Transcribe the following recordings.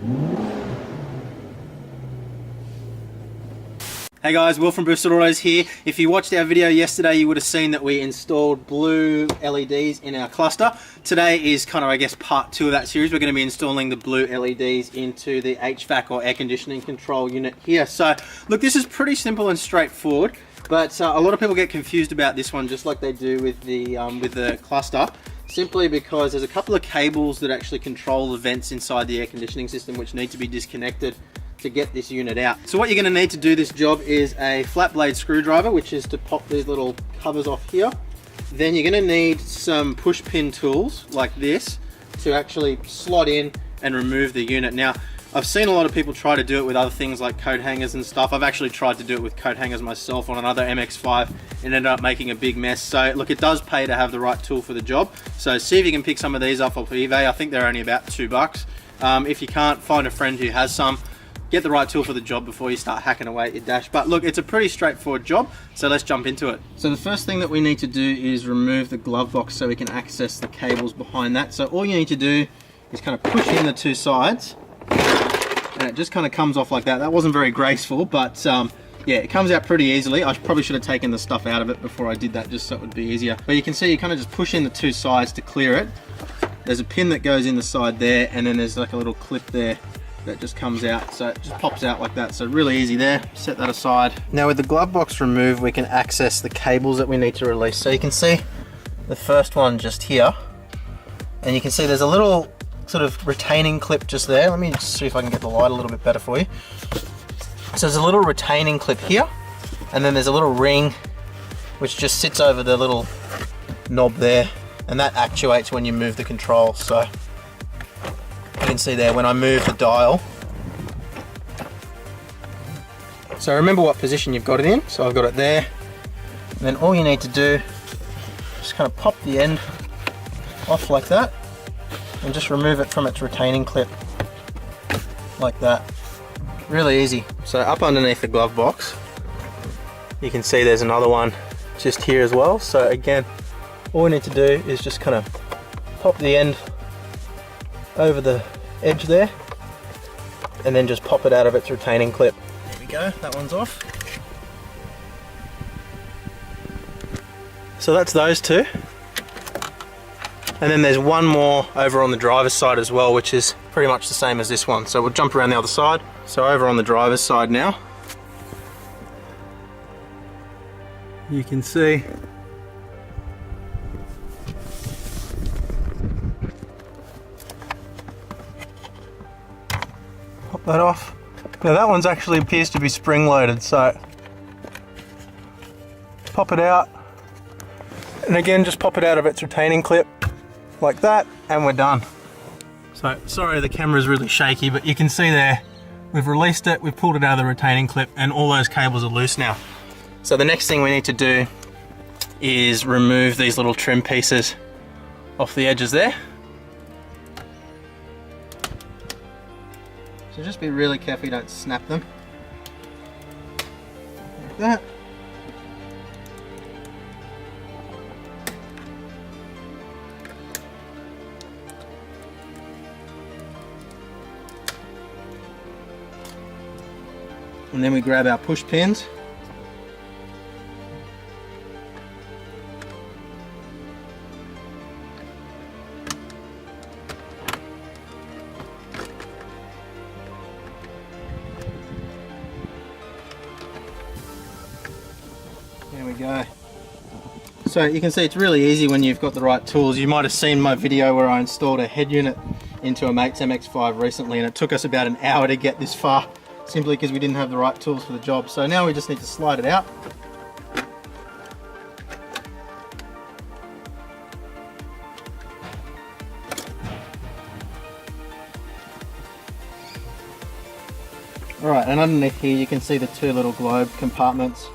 Hey guys, Will from Bristol Autos here. If you watched our video yesterday, you would have seen that we installed blue LEDs in our cluster. Today is kind of, I guess, part 2 of that series. We're going to be installing the blue LEDs into the HVAC or air conditioning control unit here. So, look, this is pretty simple and straightforward, but a lot of people get confused about this one, just like they do with the cluster, simply because there's a couple of cables that actually control the vents inside the air conditioning system which need to be disconnected to get this unit out. So what you're going to need to do this job is a flat blade screwdriver, which is to pop these little covers off here. Then you're going to need some push pin tools like this to actually slot in and remove the unit. Now, I've seen a lot of people try to do it with other things like coat hangers and stuff. I've actually tried to do it with coat hangers myself on another MX5 and ended up making a big mess. So look, it does pay to have the right tool for the job. So see if you can pick some of these up off eBay. I think they're only about $2. If you can't, find a friend who has some. Get the right tool for the job before you start hacking away at your dash. But look, it's a pretty straightforward job, so let's jump into it. So the first thing that we need to do is remove the glove box so we can access the cables behind that. So all you need to do is kind of push in the two sides, and it just kind of comes off like that. That wasn't very graceful, but yeah, it comes out pretty easily. I probably should have taken the stuff out of it before I did that, just so it would be easier. But you can see you kind of just push in the two sides to clear it. There's a pin that goes in the side there, and then there's like a little clip there that just comes out, so it just pops out like that. So really easy there. Set that aside. Now with the glove box removed, we can access the cables that we need to release. So you can see the first one just here, and you can see there's a little sort of retaining clip just there. Let me just see if I can get the light a little bit better for you. So there's a little retaining clip here, and then there's a little ring which just sits over the little knob there, and that actuates when you move the control. So you can see there when I move the dial. So remember what position you've got it in. So I've got it there. And then all you need to do is just kind of pop the end off like that and just remove it from its retaining clip like that. Really easy. So up underneath the glove box, you can see there's another one just here as well. So again, all we need to do is just kind of pop the end over the edge there, and then just pop it out of its retaining clip. There we go, that one's off. So that's those two. And then there's one more over on the driver's side as well, which is pretty much the same as this one. So we'll jump around the other side. So over on the driver's side now, you can see that off. Now that one's actually appears to be spring loaded, so pop it out, and again just pop it out of its retaining clip like that, and we're done. So sorry the camera's really shaky, but you can see there we've released it, we've pulled it out of the retaining clip, and all those cables are loose now. So the next thing we need to do is remove these little trim pieces off the edges there. So just be really careful you don't snap them. Like that. And then we grab our push pins. There we go. So you can see it's really easy when you've got the right tools. You might have seen my video where I installed a head unit into a mate's MX5 recently, and it took us about an hour to get this far, simply because we didn't have the right tools for the job. So now we just need to slide it out. Alright, and underneath here you can see the two little globe compartments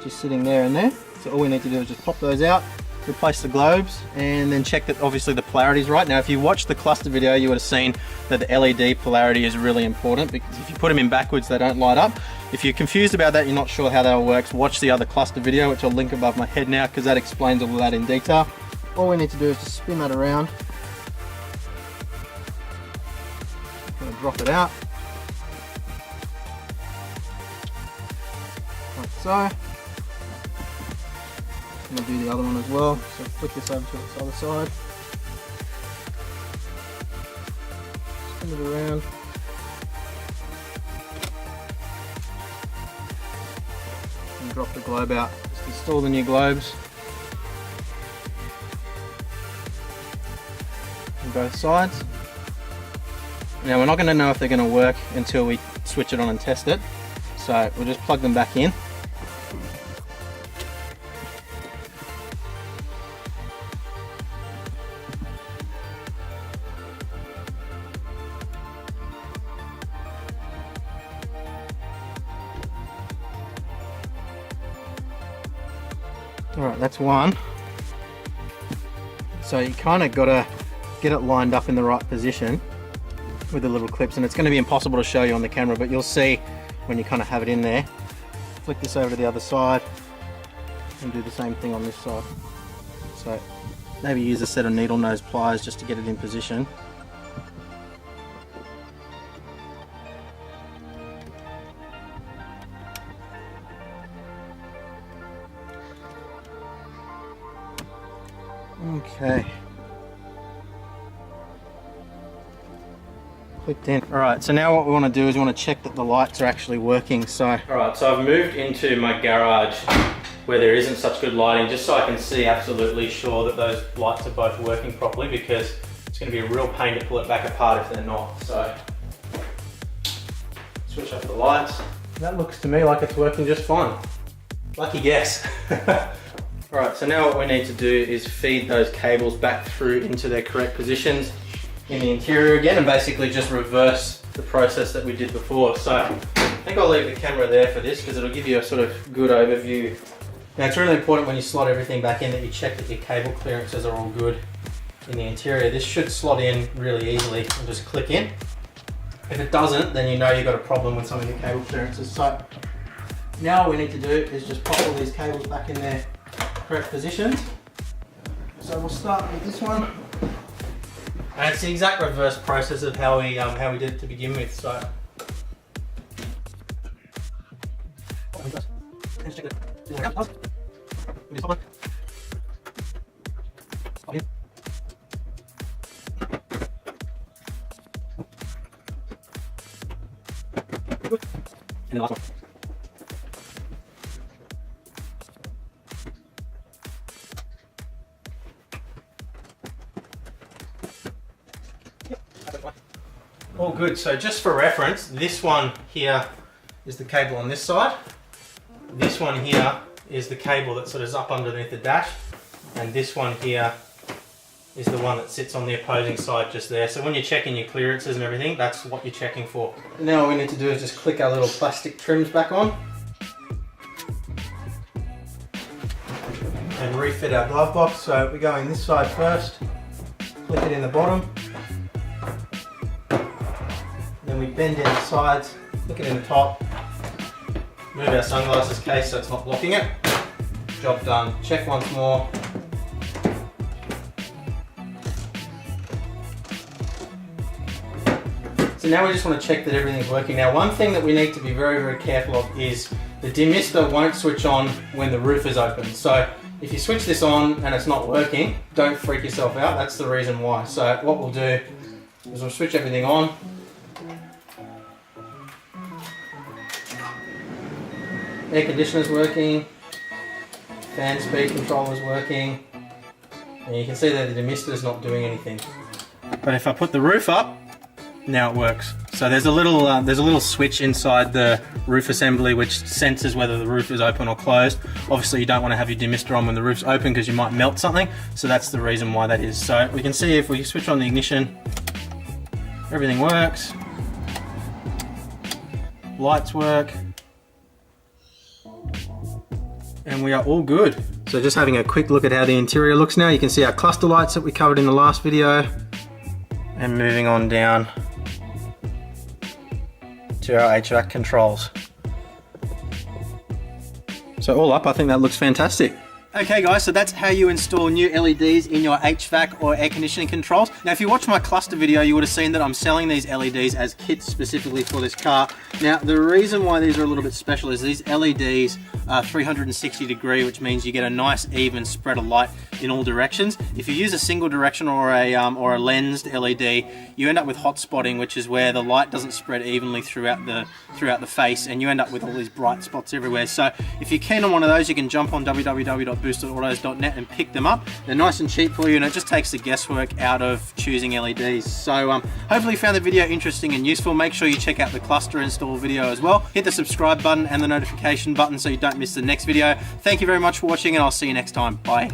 just sitting there and there. So all we need to do is just pop those out, replace the globes, and then check that obviously the polarity is right. Now if you watched the cluster video, you would have seen that the LED polarity is really important, because if you put them in backwards they don't light up. If you're confused about that, you're not sure how that all works, watch the other cluster video, which I'll link above my head now, because that explains all of that in detail. All we need to do is just spin that around Just going to drop it out. Like so. I'm going to do the other one as well. So flick this over to its other side. Spin it around. And drop the globe out. Just install the new globes on both sides. Now we're not going to know if they're going to work until we switch it on and test it. So we'll just plug them back in. Alright, that's one. So you kind of got to get it lined up in the right position with the little clips, and it's going to be impossible to show you on the camera, but you'll see when you kind of have it in there. Flick this over to the other side and do the same thing on this side. So maybe use a set of needle nose pliers just to get it in position. Okay. Clicked in. Alright, so now what we want to do is we want to check that the lights are actually working. So alright, so I've moved into my garage where there isn't such good lighting, just so I can see absolutely sure that those lights are both working properly, because it's going to be a real pain to pull it back apart if they're not. So switch off the lights. That looks to me like it's working just fine. Lucky guess. Alright, so now what we need to do is feed those cables back through into their correct positions in the interior again, and basically just reverse the process that we did before. So I think I'll leave the camera there for this because it'll give you a sort of good overview. Now it's really important when you slot everything back in that you check that your cable clearances are all good in the interior. This should slot in really easily and just click in. If it doesn't, then you know you've got a problem with some of your cable clearances. So now all we need to do is just pop all these cables back in their correct positions. So we'll start with this one. And it's the exact reverse process of how we did it to begin with. So and the last one. All good. So just for reference, this one here is the cable on this side. This one here is the cable that sort of is up underneath the dash. And this one here is the one that sits on the opposing side just there. So when you're checking your clearances and everything, that's what you're checking for. Now all we need to do is just click our little plastic trims back on and refit our glove box. So we go in this side first, click it in the bottom. Then we bend in the sides, look it in the top, move our sunglasses case so it's not blocking it. Job done. Check once more. So now we just want to check that everything's working. Now one thing that we need to be very, very careful of is the demister won't switch on when the roof is open. So if you switch this on and it's not working, don't freak yourself out. That's the reason why. So what we'll do is we'll switch everything on. Air conditioner's working, fan speed controller's working, and you can see that the demister's not doing anything. But if I put the roof up, now it works. So there's a little switch inside the roof assembly which senses whether the roof is open or closed. Obviously you don't want to have your demister on when the roof's open because you might melt something, so that's the reason why that is. So we can see if we switch on the ignition, everything works, lights work, and we are all good. So just having a quick look at how the interior looks now, you can see our cluster lights that we covered in the last video, and moving on down to our HVAC controls. So all up, I think that looks fantastic. Okay guys, so that's how you install new LEDs in your HVAC or air conditioning controls. Now if you watched my cluster video, you would have seen that I'm selling these LEDs as kits specifically for this car. Now the reason why these are a little bit special is these LEDs are 360 degree, which means you get a nice even spread of light in all directions. If you use a single direction or a lensed LED, you end up with hot spotting, which is where the light doesn't spread evenly throughout the face, and you end up with all these bright spots everywhere. So if you're keen on one of those, you can jump on www.boostedautos.net and pick them up. They're nice and cheap for you, and it just takes the guesswork out of choosing LEDs. So hopefully you found the video interesting and useful. Make sure you check out the cluster install video as well. Hit the subscribe button and the notification button so you don't miss the next video. Thank you very much for watching, and I'll see you next time. Bye.